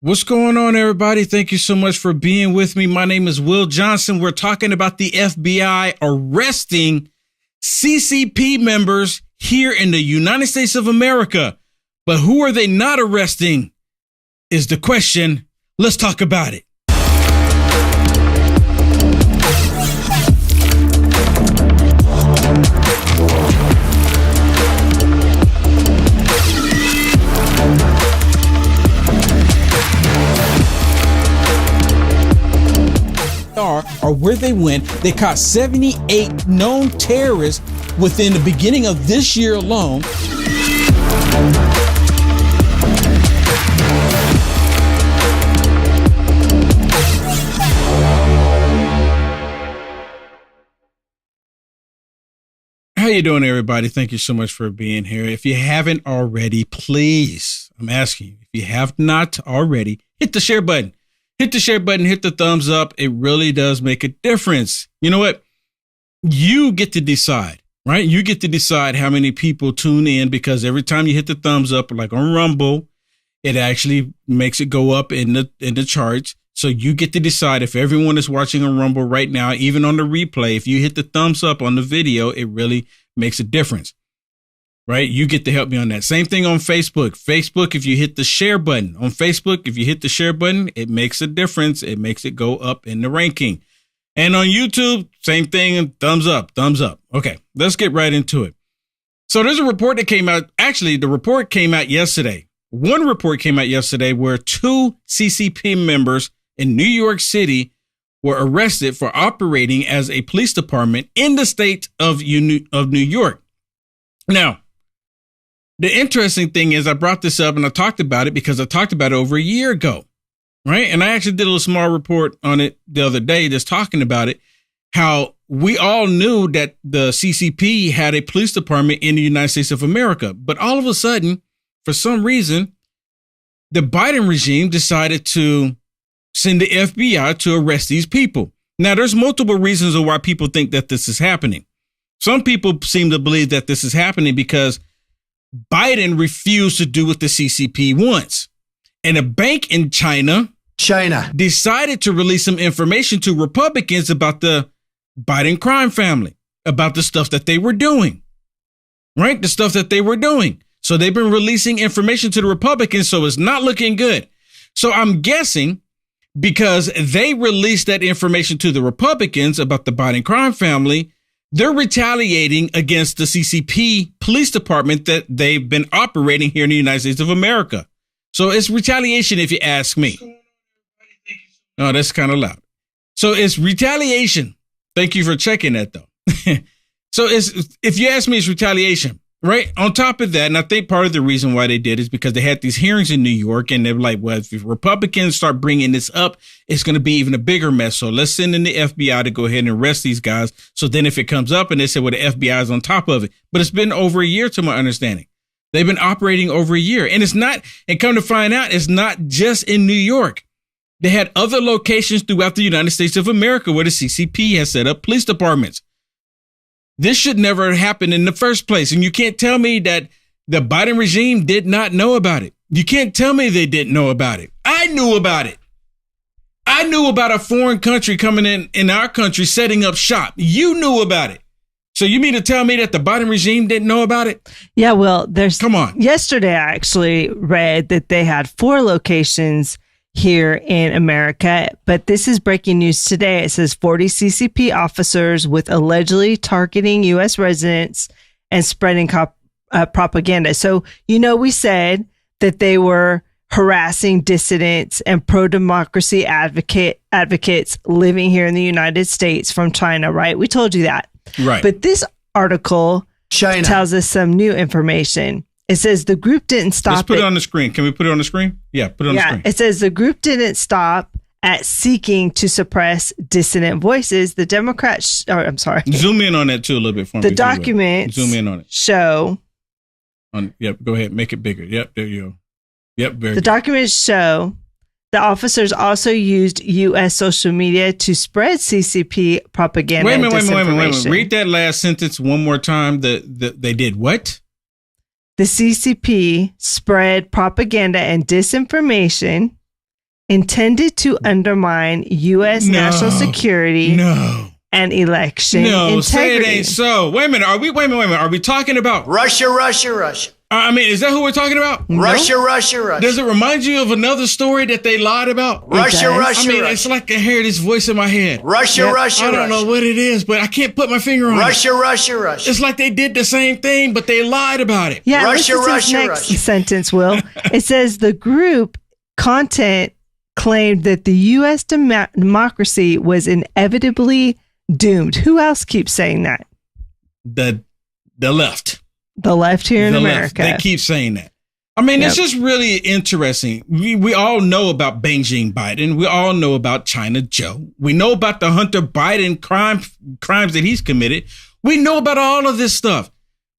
What's going on, everybody? Thank you so much for being with me. My name is Will Johnson. We're talking about the FBI arresting CCP members here in the United States of America. But who are they not arresting is the question. Let's talk about it. Or where they went. They caught 78 known terrorists within the beginning of this year alone. How you doing, everybody? Thank you so much for being here. If you haven't already, please, I'm asking you, if you have not already, hit the share button. Hit the share button, hit the thumbs up. It really does make a difference. You know what? You get to decide, right? You get to decide how many people tune in, because every time you hit the thumbs up, like on Rumble, it actually makes it go up in the charts. So you get to decide if everyone is watching on Rumble right now, even on the replay. If you hit the thumbs up on the video, it really makes a difference. Right? You get to help me on that. Same thing on Facebook. Facebook, if you hit the share button. On Facebook, if you hit the share button, it makes a difference. It makes it go up in the ranking. And on YouTube, same thing. Thumbs up, thumbs up. Okay, let's get right into it. So there's a report that came out. Actually, the report came out yesterday. One report came out yesterday where 2 CCP members in New York City were arrested for operating as a police department in the state of New York. Now, the interesting thing is I brought this up and I talked about it because I talked about it over a year ago, right? And I actually did a little small report on it the other day, just talking about it, how we all knew that the CCP had a police department in the United States of America. But all of a sudden, for some reason, the Biden regime decided to send the FBI to arrest these people. Now, there's multiple reasons of why people think that this is happening. Some people seem to believe that this is happening because Biden refused to do what the CCP wants. And a bank in China decided to release some information to Republicans about the Biden crime family, about the stuff that they were doing, right? The stuff that they were doing. So they've been releasing information to the Republicans, so it's not looking good. So I'm guessing because they released that information to the Republicans about the Biden crime family, they're retaliating against the CCP police department that they've been operating here in the United States of America. So it's retaliation, if you ask me. Oh, that's kind of loud. So it's retaliation. Thank you for checking that, though. So if you ask me, it's retaliation, right? On top of that, and I think part of the reason why they did is because they had these hearings in New York, and they're like, well, if Republicans start bringing this up, it's going to be even a bigger mess. So let's send in the FBI to go ahead and arrest these guys. So then if it comes up and they say, well, the FBI is on top of it. But it's been over a year, to my understanding. They've been operating over a year. And it's not, and come to find out, it's not just in New York. They had other locations throughout the United States of America where the CCP has set up police departments. This should never happen in the first place. And you can't tell me that the Biden regime did not know about it. You can't tell me they didn't know about it. I knew about it. I knew about a foreign country coming in our country, setting up shop. You knew about it. So you mean to tell me that the Biden regime didn't know about it? Yeah, well, come on. Yesterday, I actually read that they had 4 locations here in America, but this is breaking news today. It says 40 CCP officers with allegedly targeting U.S. residents and spreading propaganda. So, we said that they were harassing dissidents and pro-democracy advocates living here in the United States from China, right? We told you that. Right. But this article tells us some new information. It says the group didn't stop. Let's put it on the screen. Can we put it on the screen? Yeah, put it on the screen. It says the group didn't stop at seeking to suppress dissident voices. The Democrats, zoom in on that too a little bit for me. The documents zoom in on it. Show. Yep, go ahead, make it bigger. Yep, there you go. Yep, very good. The documents show the officers also used U.S. social media to spread CCP propaganda. Wait a minute. Read that last sentence one more time. They did what? The CCP spread propaganda and disinformation intended to undermine U.S. national security and election integrity. Say it ain't so. Wait a minute. Are we talking about Russia? I mean, is that who we're talking about? Russia. Does it remind you of another story that they lied about? Russia. It's like I hear this voice in my head. Russia. I don't know what it is, but I can't put my finger on it. Russia. It's like they did the same thing, but they lied about it. Yeah, Russia. Next sentence, Will. It says the group content claimed that the U.S. democracy was inevitably doomed. Who else keeps saying that? The left. The left here in America. They keep saying that. I mean, It's just really interesting. We all know about Beijing Biden. We all know about China Joe. We know about the Hunter Biden crimes that he's committed. We know about all of this stuff.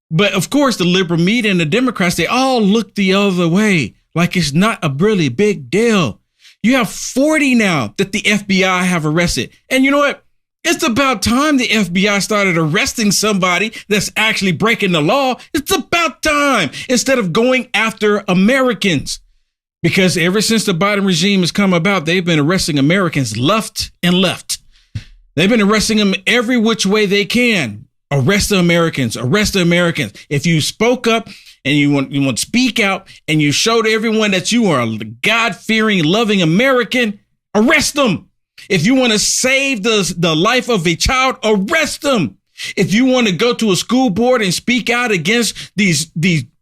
But of course, the liberal media and the Democrats, they all look the other way, like it's not a really big deal. You have 40 now that the FBI have arrested. And you know what? It's about time the FBI started arresting somebody that's actually breaking the law. It's about time, instead of going after Americans. Because ever since the Biden regime has come about, they've been arresting Americans left and left. They've been arresting them every which way they can. Arrest the Americans. If you spoke up and you want to speak out and you showed everyone that you are a God-fearing, loving American, arrest them. If you want to save the life of a child, arrest them. If you want to go to a school board and speak out against these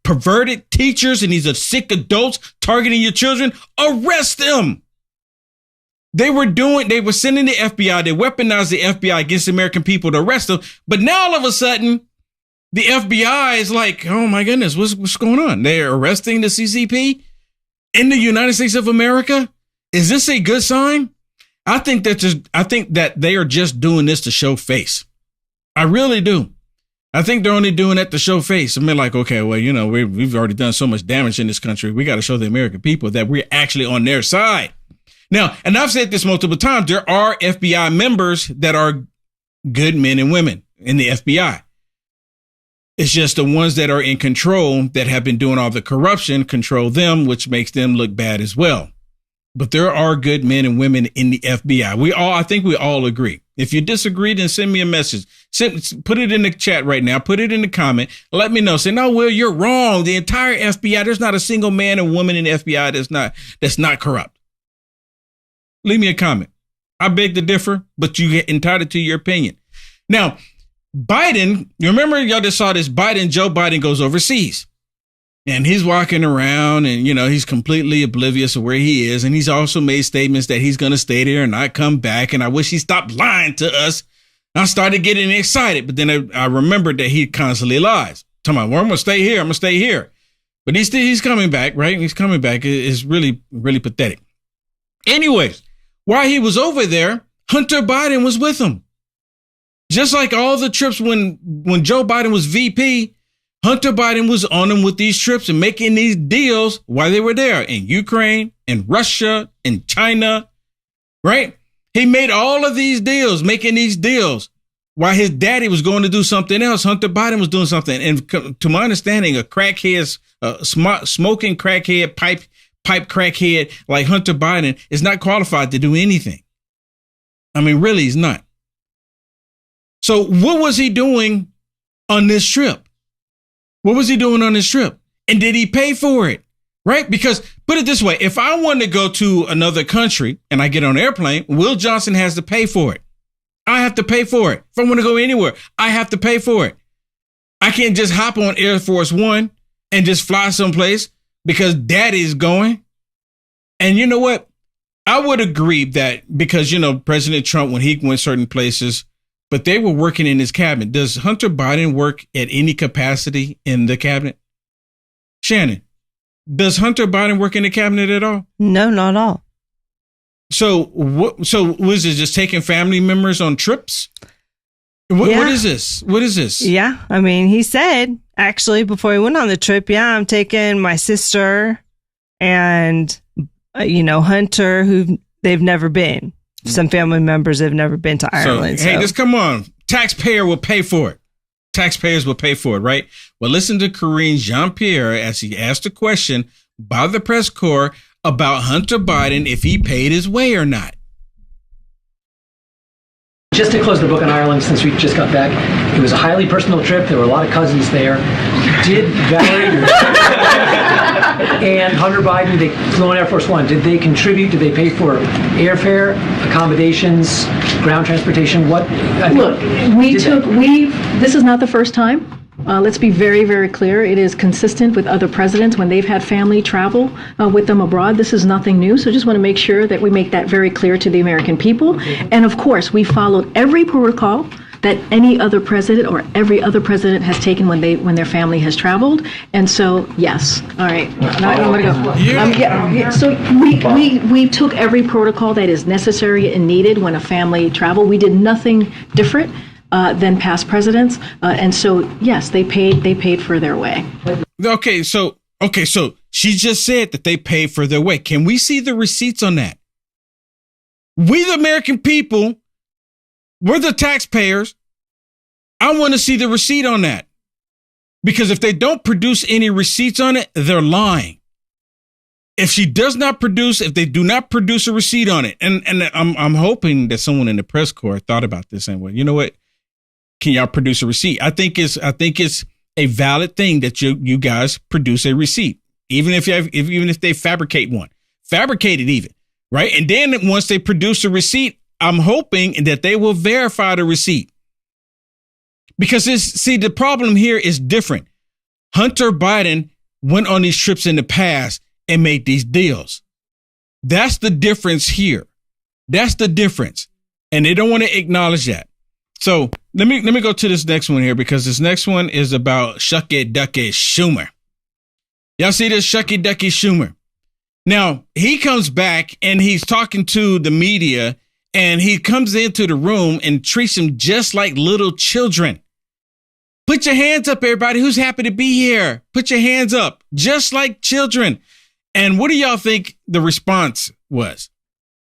perverted teachers and these sick adults targeting your children, arrest them. They were sending the FBI, they weaponized the FBI against the American people to arrest them. But now all of a sudden, the FBI is like, oh my goodness, what's going on? They're arresting the CCP in the United States of America. Is this a good sign? I think that they are just doing this to show face. I really do. I think they're only doing that to show face. I mean, like, okay, well, we've already done so much damage in this country. We got to show the American people that we're actually on their side. Now, and I've said this multiple times, there are FBI members that are good men and women in the FBI. It's just the ones that are in control that have been doing all the corruption control them, which makes them look bad as well. But there are good men and women in the FBI. I think we all agree. If you disagree, then send me a message. Put it in the chat right now. Put it in the comment. Let me know. Say, no, Will, you're wrong. The entire FBI, there's not a single man or woman in the FBI that's not corrupt. Leave me a comment. I beg to differ, but you get entitled to your opinion. Now, Biden, you remember y'all just saw this Joe Biden goes overseas. And he's walking around and, he's completely oblivious of where he is. And he's also made statements that he's going to stay there and not come back. And I wish he stopped lying to us. I started getting excited, but then I remembered that he constantly lies. Talking about, well, I'm going to stay here. But he's coming back, right? He's coming back. It's really, really pathetic. Anyways, while he was over there, Hunter Biden was with him. Just like all the trips when Joe Biden was VP, Hunter Biden was on them with these trips and making these deals while they were there in Ukraine, in Russia, in China, right? He made all of these deals, making these deals while his daddy was going to do something else. Hunter Biden was doing something. And to my understanding, a crackhead, smoking crackhead, pipe crackhead like Hunter Biden is not qualified to do anything. I mean, really, he's not. So what was he doing on this trip? What was he doing on this trip? And did he pay for it? Right? Because put it this way, if I want to go to another country and I get on an airplane, Will Johnson has to pay for it. I have to pay for it. If I want to go anywhere, I have to pay for it. I can't just hop on Air Force One and just fly someplace because daddy's going. And you know what? I would agree that because, President Trump, when he went certain places, but they were working in his cabinet. Does Hunter Biden work at any capacity in the cabinet? Shannon, does Hunter Biden work in the cabinet at all? No, not at all. So was it just taking family members on trips? What is this? What is this? Yeah. I mean, he said actually before he went on the trip, I'm taking my sister and, Hunter, who they've never been. Some family members have never been to Ireland. Hey, just come on. Taxpayer will pay for it. Taxpayers will pay for it, right? Well, listen to Karine Jean-Pierre as he asked a question by the press corps about Hunter Biden if he paid his way or not. Just to close the book on Ireland, since we just got back, it was a highly personal trip. There were a lot of cousins there. Did Valerie and Hunter Biden, they flew on Air Force One, did they contribute? Did they pay for airfare, accommodations, ground transportation? Look, this is not the first time. Let's be very, very clear. It is consistent with other presidents when they've had family travel with them abroad. This is nothing new. So just want to make sure that we make that very clear to the American people. And of course, we followed every protocol that any other president or every other president has taken when their family has traveled. And so, yes. All right. Now I'm going to go. Yeah. So we took every protocol that is necessary and needed when a family travel. We did nothing different than past presidents, and so yes, they paid for their way. Okay, so she just said that they paid for their way. Can we see the receipts on that? We, the American people, we're the taxpayers. I want to see the receipt on that, because if they don't produce any receipts on it, they're lying. If they do not produce a receipt on it, and I'm hoping that someone in the press corps thought about this and went, you know what? Can y'all produce a receipt? I think it's a valid thing that you guys produce a receipt, even if they fabricate it even, right? And then once they produce a receipt, I'm hoping that they will verify the receipt, because the problem here is different. Hunter Biden went on these trips in the past and made these deals. That's the difference here. That's the difference, and they don't want to acknowledge that. So let me go to this next one here, because this next one is about Shucky Ducky Schumer. Y'all see this Shucky Ducky Schumer? Now, he comes back and he's talking to the media, and he comes into the room and treats them just like little children. Put your hands up, everybody who's happy to be here. Put your hands up, just like children. And what do y'all think the response was?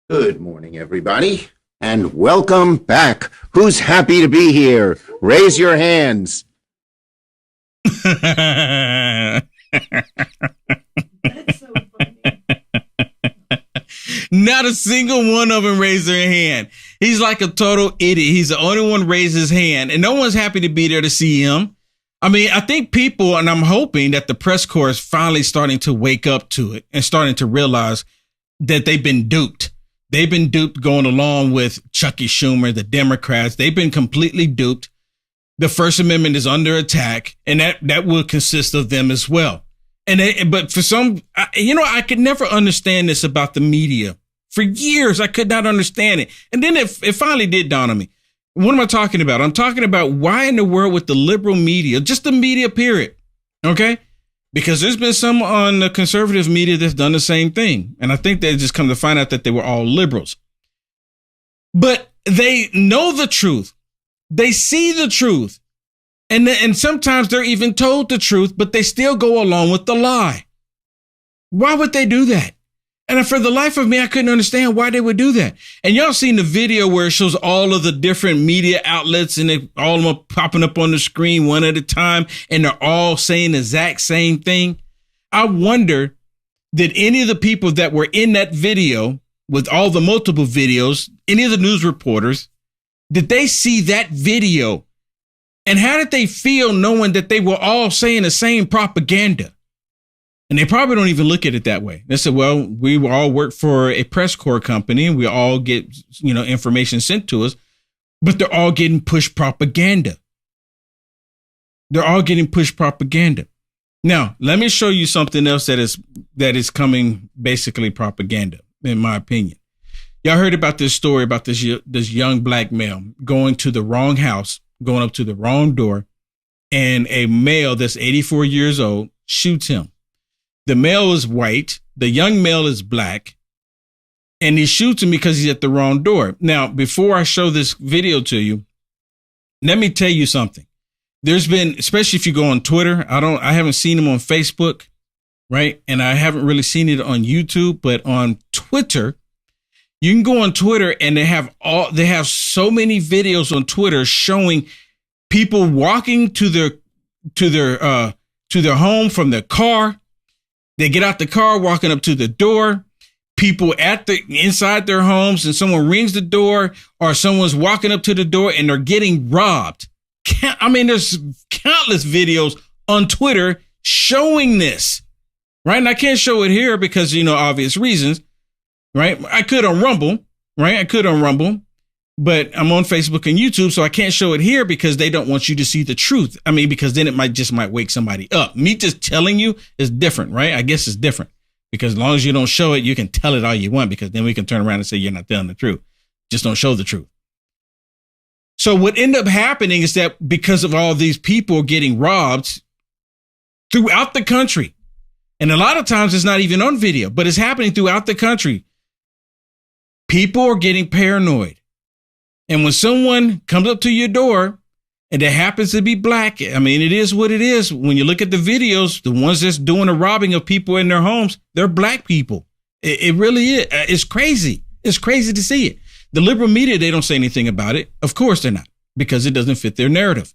Good morning, everybody. And welcome back. Who's happy to be here? Raise your hands. That's so funny. Not a single one of them raised their hand. He's like a total idiot. He's the only one raised his hand, and no one's happy to be there to see him. I mean, I think people, and I'm hoping that the press corps is finally starting to wake up to it and starting to realize that they've been duped. They've been duped going along with Chucky Schumer, the Democrats. They've been completely duped. The First Amendment is under attack, and that will consist of them as well. But for some, I could never understand this about the media. For years, I could not understand it. And then it finally did dawn on me. What am I talking about? I'm talking about why in the world with the liberal media, just the media period, okay? Because there's been some on the conservative media that's done the same thing. And I think they just come to find out that they were all liberals. But they know the truth. They see the truth. And sometimes they're even told the truth, but they still go along with the lie. Why would they do that? And for the life of me, I couldn't understand why they would do that. And y'all seen the video where it shows all of the different media outlets, and all of them are popping up on the screen one at a time, and they're all saying the exact same thing. I wonder, did any of the people that were in that video with all the multiple videos, any of the news reporters, did they see that video? And how did they feel knowing that they were all saying the same propaganda? And they probably don't even look at it that way. They said, well, we all work for a press corps company, and we all get, information sent to us, but they're all getting pushed propaganda. They're all getting pushed propaganda. Now, let me show you something else that is coming basically propaganda, in my opinion. Y'all heard about this story about this young black male going to the wrong house, going up to the wrong door, and a male that's 84 years old shoots him. The male is white. The young male is black, and he shoots him because he's at the wrong door. Now, before I show this video to you, let me tell you something. There's been, especially if you go on Twitter, I haven't seen him on Facebook, right? And I haven't really seen it on YouTube, but on Twitter, you can go on Twitter and they have so many videos on Twitter showing people walking to their home from their car. They get out the car, walking up to the door. People inside their homes, and someone rings the door, or someone's walking up to the door and they're getting robbed. There's countless videos on Twitter showing this, right? And I can't show it here because, obvious reasons, right? I could on Rumble, but I'm on Facebook and YouTube, so I can't show it here because they don't want you to see the truth. Because then it might wake somebody up. Me just telling you is different, right? I guess it's different. Because as long as you don't show it, you can tell it all you want, because then we can turn around and say you're not telling the truth. Just don't show the truth. So what ended up happening is that because of all these people getting robbed throughout the country, and a lot of times it's not even on video, but it's happening throughout the country, people are getting paranoid. And when someone comes up to your door and it happens to be black, it is what it is. When you look at the videos, the ones that's doing the robbing of people in their homes, they're black people. It really is. It's crazy. It's crazy to see it. The liberal media, they don't say anything about it. Of course they're not, because it doesn't fit their narrative.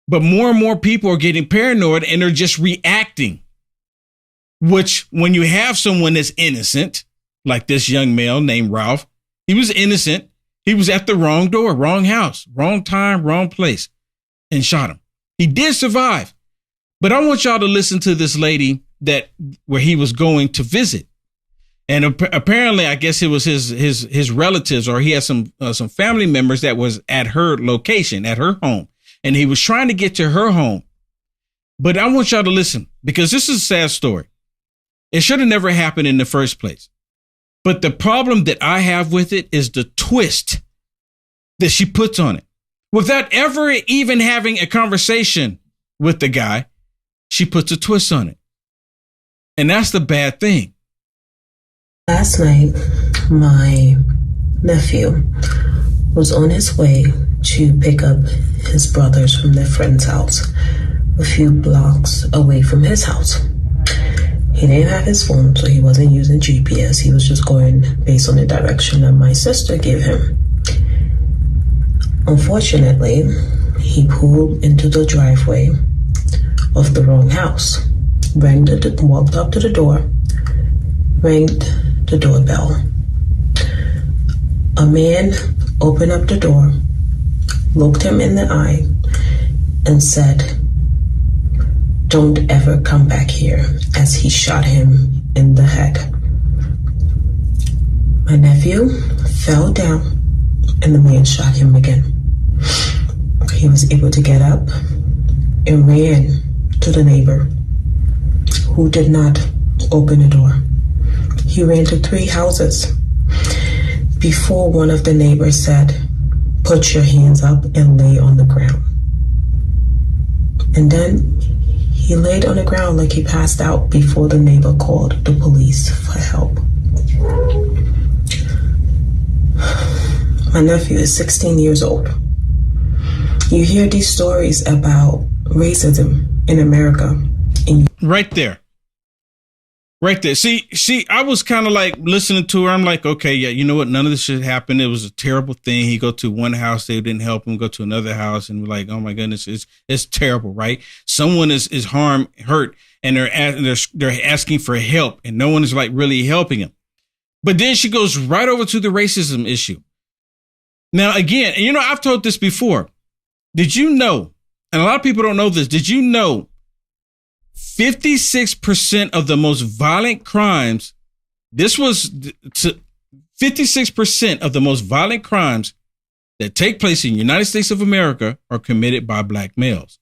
But more and more people are getting paranoid and they're just reacting, which when you have someone that's innocent, like this young male named Ralph, he was innocent. He was at the wrong door, wrong house, wrong time, wrong place, and shot him. He did survive. But I want y'all to listen to this lady where he was going to visit. And apparently, I guess it was his relatives, or he had some family members that was at her location, at her home. And he was trying to get to her home. But I want y'all to listen, because this is a sad story. It should have never happened in the first place. But the problem that I have with it is the twist that she puts on it. Without ever even having a conversation with the guy, she puts a twist on it. And that's the bad thing. Last night, my nephew was on his way to pick up his brothers from their friend's house a few blocks away from his house. He didn't have his phone, so he wasn't using GPS. He was just going based on the direction that my sister gave him. Unfortunately, he pulled into the driveway of the wrong house, walked up to the door, rang the doorbell. A man opened up the door, looked him in the eye, and said, "Don't ever come back here," as he shot him in the head. My nephew fell down and the man shot him again. He was able to get up and ran to the neighbor, who did not open the door. He ran to 3 houses before one of the neighbors said, "Put your hands up and lay on the ground." And then he laid on the ground like he passed out before the neighbor called the police for help. My nephew is 16 years old. You hear these stories about racism in America. Right there. See, I was kind of like listening to her. I'm like, okay, yeah, you know what? None of this should happen. It was a terrible thing. He go to one house, they didn't help him. Go to another house, and we're like, oh my goodness, it's terrible, right? Someone is hurt, and they're asking for help, and no one is like really helping him. But then she goes right over to the racism issue. Now, again, I've told this before. Did you know? And a lot of people don't know this. Did you know? 56% of the most violent crimes, 56% of the most violent crimes that take place in the United States of America are committed by black males.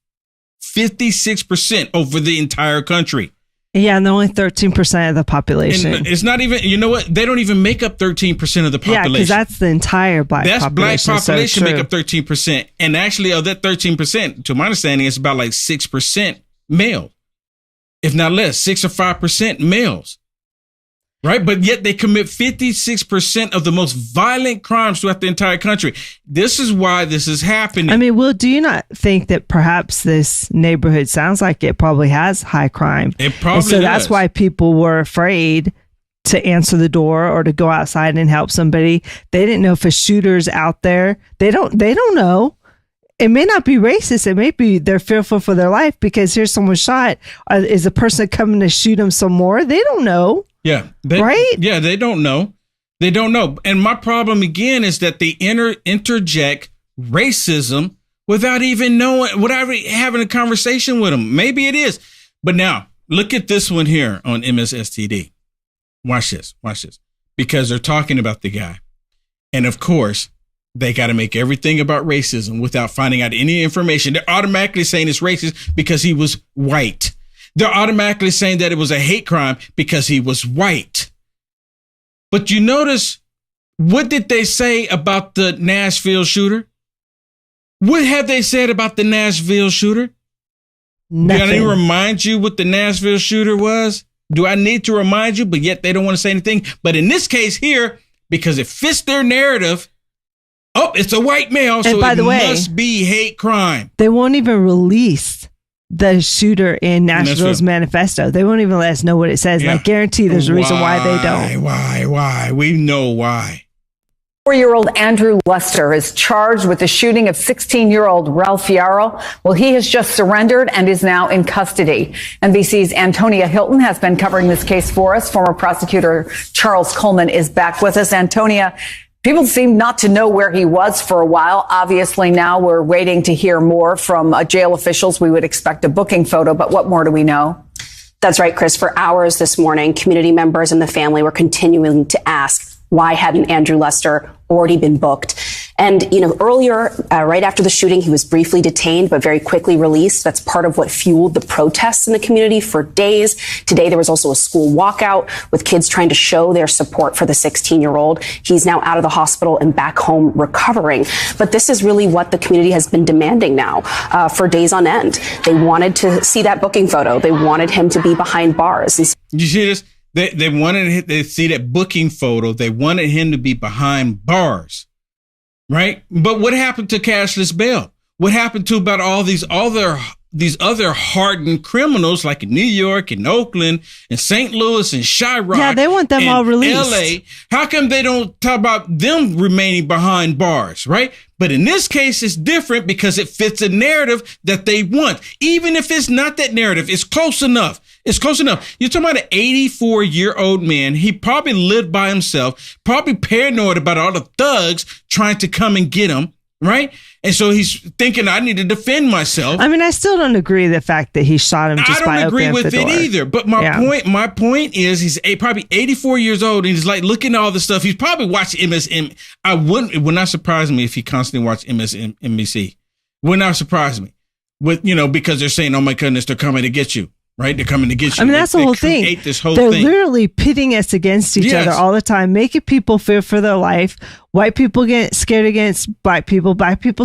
56% over the entire country. Yeah, and they're only 13% of the population. And it's not even, you know what? They don't even make up 13% of the population. Yeah, because that's the entire black population. Black population make up 13%. And actually, of that 13%, to my understanding, it's about like 6% male. If not less, 6 or 5% males, right? But yet they commit 56% of the most violent crimes throughout the entire country. This is why this is happening. I mean, Will, do you not think that perhaps this neighborhood sounds like it probably has high crime? It probably does. So that's why people were afraid to answer the door or to go outside and help somebody. They didn't know if a shooter's out there. They don't know. it may not be racist. It may be they're fearful for their life because here's someone shot. Is a person coming to shoot them some more? They don't know. Yeah. Right? Yeah, they don't know. They don't know. And my problem again is that they interject racism without even knowing, without having a conversation with them. Maybe it is. But now, look at this one here on MSSTD. Watch this. Because they're talking about the guy. And of course, they got to make everything about racism without finding out any information. They're automatically saying it's racist because he was white. They're automatically saying that it was a hate crime because he was white. But you notice, what did they say about the Nashville shooter? What have they said about the Nashville shooter? Nothing. Do I need to remind you what the Nashville shooter was? Do I need to remind you? But yet they don't want to say anything. But in this case here, because it fits their narrative, it's a white male, so it must be hate crime. They won't even release the shooter in Nashville's manifesto. They won't even let us know what it says. Yeah. And I guarantee there's a reason why they don't. Why? We know why. 4-year-old Andrew Lester is charged with the shooting of 16-year-old Ralph Yarrow. Well, he has just surrendered and is now in custody. NBC's Antonia Hilton has been covering this case for us. Former prosecutor Charles Coleman is back with us. Antonia, people seem not to know where he was for a while. Obviously, now we're waiting to hear more from jail officials. We would expect a booking photo, but what more do we know? That's right, Chris. For hours this morning, community members and the family were continuing to ask, why hadn't Andrew Lester already been booked? And, earlier, right after the shooting, he was briefly detained, but very quickly released. That's part of what fueled the protests in the community for days. Today, there was also a school walkout with kids trying to show their support for the 16-year-old. He's now out of the hospital and back home recovering. But this is really what the community has been demanding now for days on end. They wanted to see that booking photo. They wanted him to be behind bars. Did you see this? They wanted to see that booking photo. They wanted him to be behind bars, right? But what happened to cashless bail? What happened to about all these other hardened criminals like in New York and Oakland and St. Louis and Chirac? Yeah, they want them all released. LA. How come they don't talk about them remaining behind bars, right? But in this case, it's different because it fits a narrative that they want. Even if it's not that narrative, it's close enough. It's close enough. You're talking about an 84-year-old man. He probably lived by himself, probably paranoid about all the thugs trying to come and get him, right? And so he's thinking, I need to defend myself. I mean, I still don't agree with the fact that he shot him just by opening the door. I don't agree with it either. But my point is he's probably 84 years old and he's like looking at all this stuff. He's probably watching MSN. It would not surprise me if he constantly watched MSNBC. Would not surprise me. Because they're saying, oh my goodness, they're coming to get you. Right? They're coming to get you. I mean, that's the whole thing. They're literally pitting us against each other all the time, making people fear for their life. White people get scared against black people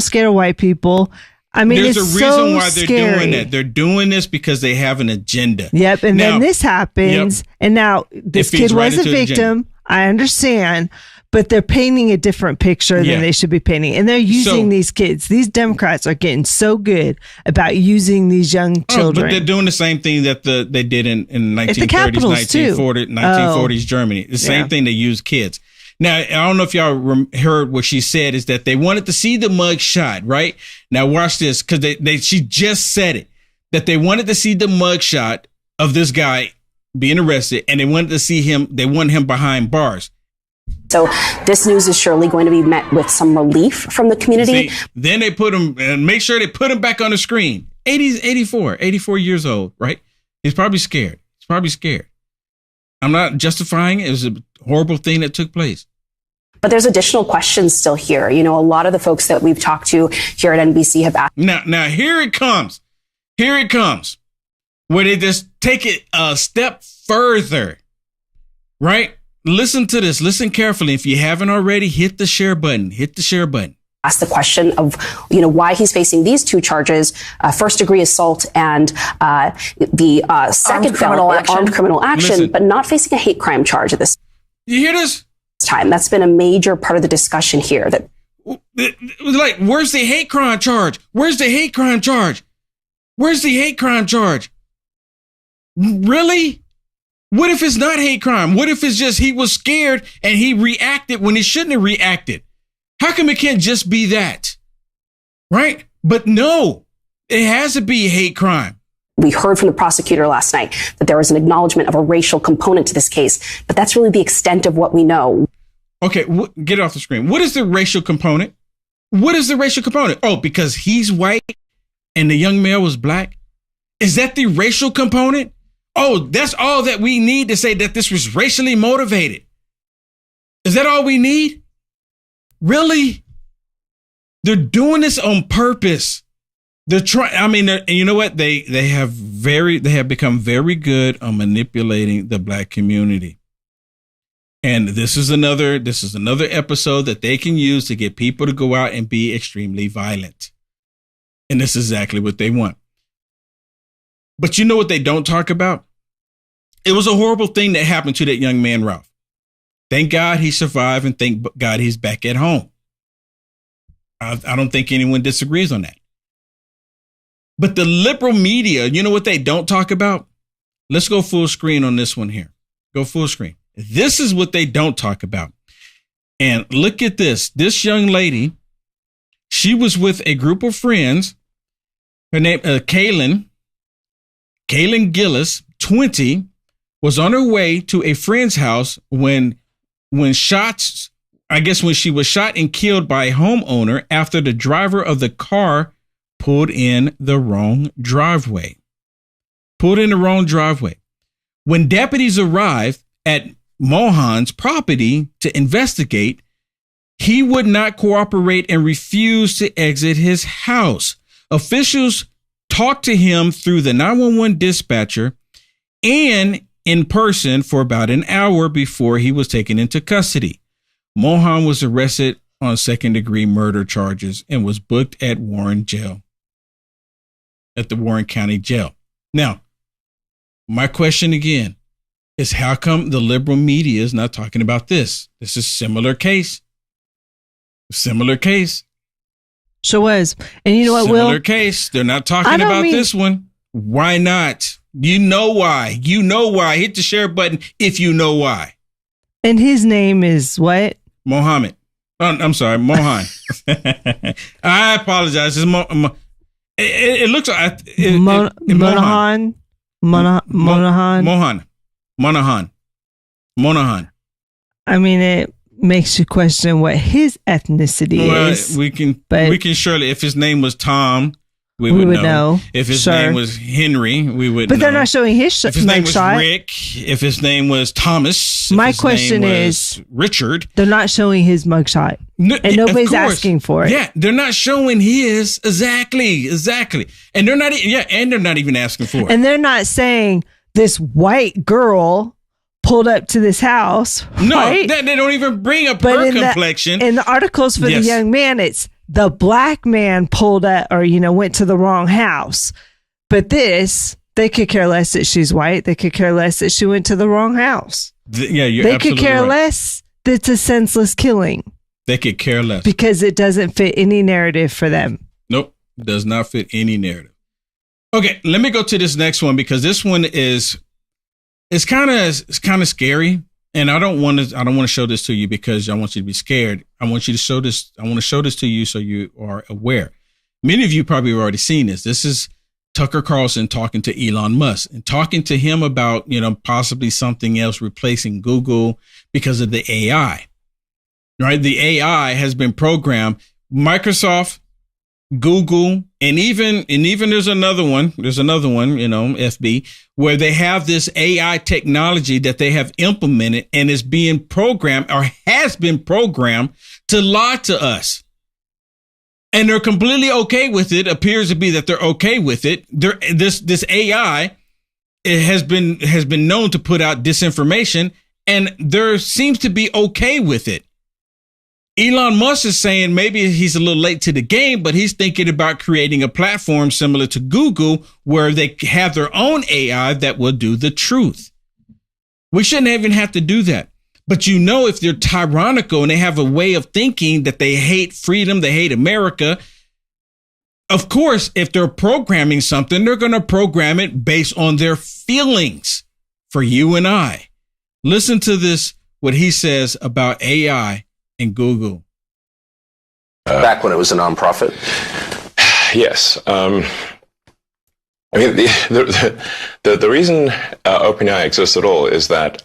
scared of white people. I mean, there's it's a reason so why they're scary. doing that. They're doing this because they have an agenda. Yep. And then this happens. Yep. And now this kid was a victim. I understand. But they're painting a different picture than they should be painting. And they're using these kids. These Democrats are getting so good about using these young children. But they're doing the same thing that they did in 1930s, 1940s Germany. The same thing, they use kids. Now, I don't know if y'all heard what she said, is that they wanted to see the mug shot, right? Now, watch this, because she just said it, that they wanted to see the mug shot of this guy being arrested, and they wanted to see him, they want him behind bars. So this news is surely going to be met with some relief from the community. Then they put him, and make sure they put him back on the screen. 84 years old, right? He's probably scared. I'm not justifying it. It was a horrible thing that took place. But there's additional questions still here. A lot of the folks that we've talked to here at NBC have asked. Now here it comes. Where they just take it a step further, right? Listen to this. Listen carefully. If you haven't already, hit the share button. Ask the question of, why he's facing these two charges, first degree assault and the second armed criminal action, Listen. but not facing a hate crime charge at this. You hear this? Time. That's been a major part of the discussion here. That it was like, where's the hate crime charge? Really? What if it's not hate crime? What if it's just he was scared and he reacted when he shouldn't have reacted? How come it can't just be that? Right? But no, it has to be hate crime. We heard from the prosecutor last night that there was an acknowledgement of a racial component to this case, but that's really the extent of what we know. Okay, get it off the screen. What is the racial component? What is the racial component? Oh, because he's white and the young male was black? Is that the racial component? Oh, that's all that we need to say that this was racially motivated. Is that all we need? Really? They're doing this on purpose. They're trying. I mean, and you know what? They have become very good on manipulating the black community. And this is another episode that they can use to get people to go out and be extremely violent. And this is exactly what they want. But you know what they don't talk about? It was a horrible thing that happened to that young man, Ralph. Thank God he survived, and thank God he's back at home. I don't think anyone disagrees on that. But the liberal media, you know what they don't talk about? Let's go full screen on this one here. Go full screen. This is what they don't talk about. And look at this. This young lady, she was with a group of friends. Her name, Kaylin Gillis, 20, was on her way to a friend's house when shots, I guess when she was shot and killed by a homeowner after the driver of the car pulled in the wrong driveway. When deputies arrived at Mohan's property to investigate, he would not cooperate and refused to exit his house. Officials talked to him through the 911 dispatcher and in person for about an hour before he was taken into custody. Mohan was arrested on second-degree murder charges and was booked at the Warren County Jail. Now, my question again is, how come the liberal media is not talking about this? This is similar case. Sure was. And you know what, Will? Similar case. They're not talking about this one. Why not? You know why. Hit the share button if you know why. And his name is what? Mohammed. Oh, I'm sorry, Mohan. I apologize. It's it looks like Monahan. I mean, it makes you question what his ethnicity is. We can surely, if his name was Tom, we would know. If his name was Henry, we would know. But they're not showing his if his name was Rick, if his name was Thomas. My question is, Richard. They're not showing his mugshot. And nobody's asking for it. Yeah, they're not showing his. Exactly. And they're not even asking for it. And they're not saying this white girl pulled up to this house. No, right? they don't even bring up her complexion. In the articles for the young man, it's the black man pulled up or, went to the wrong house. But this, they could care less that she's white. They could care less that she went to the wrong house. They could care less that it's a senseless killing. They could care less. Because it doesn't fit any narrative for them. Nope, does not fit any narrative. Okay, let me go to this next one because this one is kind of scary. And I don't want to show this to you because I want you to be scared. I want to show this to you so you are aware. Many of you probably have already seen this. This is Tucker Carlson talking to Elon Musk and talking to him about, possibly something else replacing Google because of the AI. Right? The AI has been programmed. Microsoft, Google, and even there's another one, FB, where they have this AI technology that they have implemented and is being programmed or has been programmed to lie to us. And they're completely okay with it. Appears to be that they're okay with it. This AI has been known to put out disinformation, and there seems to be okay with it. Elon Musk is saying maybe he's a little late to the game, but he's thinking about creating a platform similar to Google where they have their own AI that will do the truth. We shouldn't even have to do that. But if they're tyrannical and they have a way of thinking that they hate freedom, they hate America, of course, if they're programming something, they're going to program it based on their feelings for you and I. Listen to this, what he says about AI and Google. Back when it was a nonprofit, Yes. I mean, the reason OpenAI exists at all is that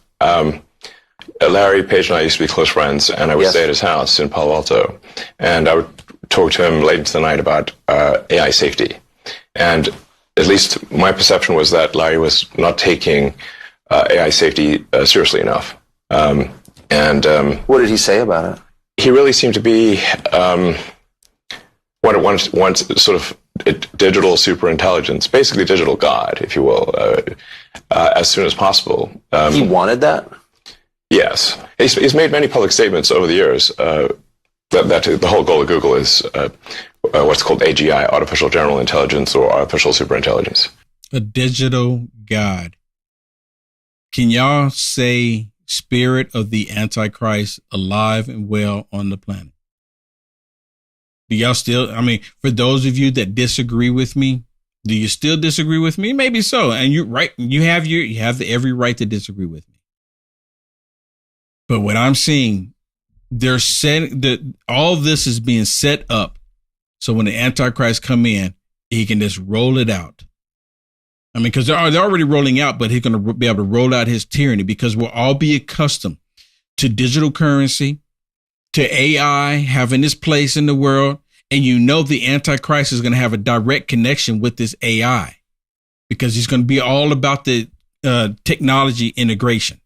Larry Page and I used to be close friends, and I would stay at his house in Palo Alto, and I would talk to him late into the night about AI safety. And at least my perception was that Larry was not taking AI safety seriously enough. What did he say about it? He really seemed to be wants sort of digital superintelligence, basically digital God, if you will, as soon as possible. He wanted that? Yes. He's made many public statements over the years that the whole goal of Google is what's called AGI, artificial general intelligence, or artificial superintelligence. A digital God. Can y'all say spirit of the Antichrist alive and well on the planet? Do y'all still, I mean, for those of you that disagree with me, do you still disagree with me? Maybe so. And you're right. You have every right to disagree with me. But what I'm seeing, they're setting that all this is being set up. So when the Antichrist come in, he can just roll it out. I mean, because they're already rolling out, but he's going to be able to roll out his tyranny, because we'll all be accustomed to digital currency, to AI having its place in the world. And you know the Antichrist is going to have a direct connection with this AI, because he's going to be all about the technology integration.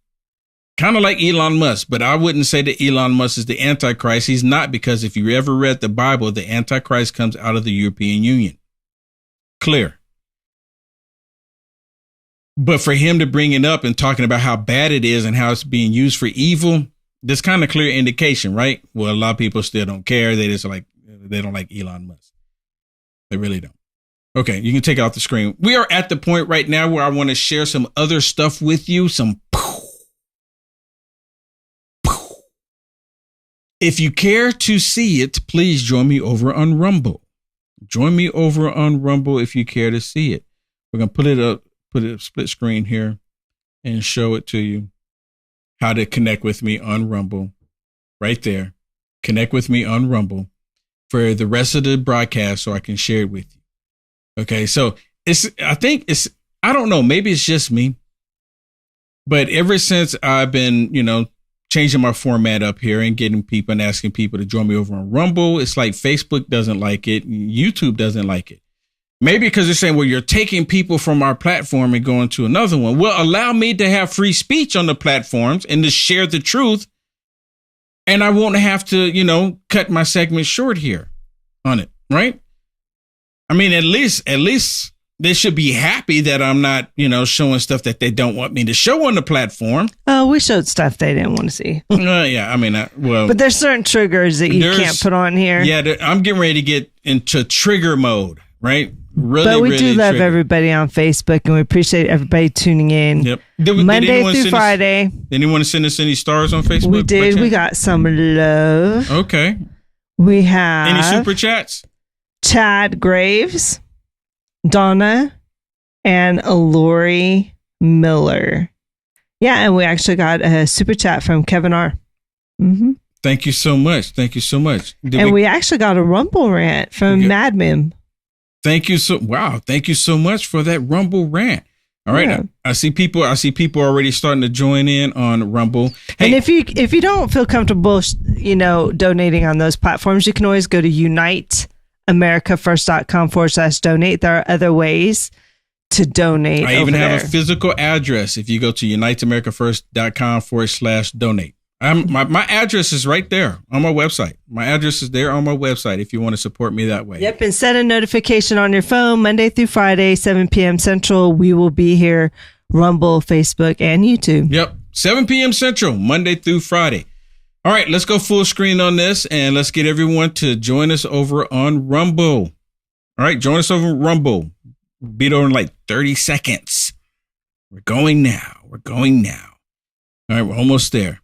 Kind of like Elon Musk, but I wouldn't say that Elon Musk is the Antichrist. He's not, because if you ever read the Bible, the Antichrist comes out of the European Union. Clear. But for him to bring it up and talking about how bad it is and how it's being used for evil, that's kind of clear indication, right? Well, a lot of people still don't care. They don't like Elon Musk. They really don't. Okay, you can take it off the screen. We are at the point right now where I want to share some other stuff with you. If you care to see it, please join me over on Rumble. Join me over on Rumble if you care to see it. We're going to put it split screen here and show it to you how to connect with me on Rumble. Right there. Connect with me on Rumble for the rest of the broadcast so I can share it with you. Okay, so I don't know, maybe it's just me, but ever since I've been, changing my format up here and getting people and asking people to join me over on Rumble, it's like Facebook doesn't like it. YouTube doesn't like it. Maybe because they're saying, well, you're taking people from our platform and going to another one. Well, allow me to have free speech on the platforms and to share the truth. And I won't have to, cut my segment short here on it. Right. I mean, at least they should be happy that I'm not, showing stuff that they don't want me to show on the platform. Oh, we showed stuff they didn't want to see. Yeah, I mean, but there's certain triggers that you can't put on here. Yeah, I'm getting ready to get into trigger mode, right? Really, but we do love trigger. Everybody on Facebook, and we appreciate everybody tuning in. Yep. Monday through Friday. Did anyone send us any stars on Facebook? We did. We got some love. Okay. We have any super chats? Chad Graves, Donna, and Lori Miller. Yeah, and we actually got a super chat from Kevin R. Mm-hmm. Thank you so much. Thank you so much. We actually got a Rumble rant from Madman. Thank you Thank you so much for that Rumble rant. All right. Yeah. I see people already starting to join in on Rumble. Hey, and if you don't feel comfortable, donating on those platforms, you can always go to uniteamericafirst.com/donate. There are other ways to donate. I even have a physical address. If you go to uniteamericafirst.com/donate. My address is right there on my website. My address is there on my website if you want to support me that way. Yep. And set a notification on your phone Monday through Friday, 7 p.m. Central. We will be here, Rumble, Facebook, and YouTube. Yep. 7 p.m. Central, Monday through Friday. All right. Let's go full screen on this and let's get everyone to join us over on Rumble. All right. Join us over on Rumble. Be there in like 30 seconds. We're going now. All right. We're almost there.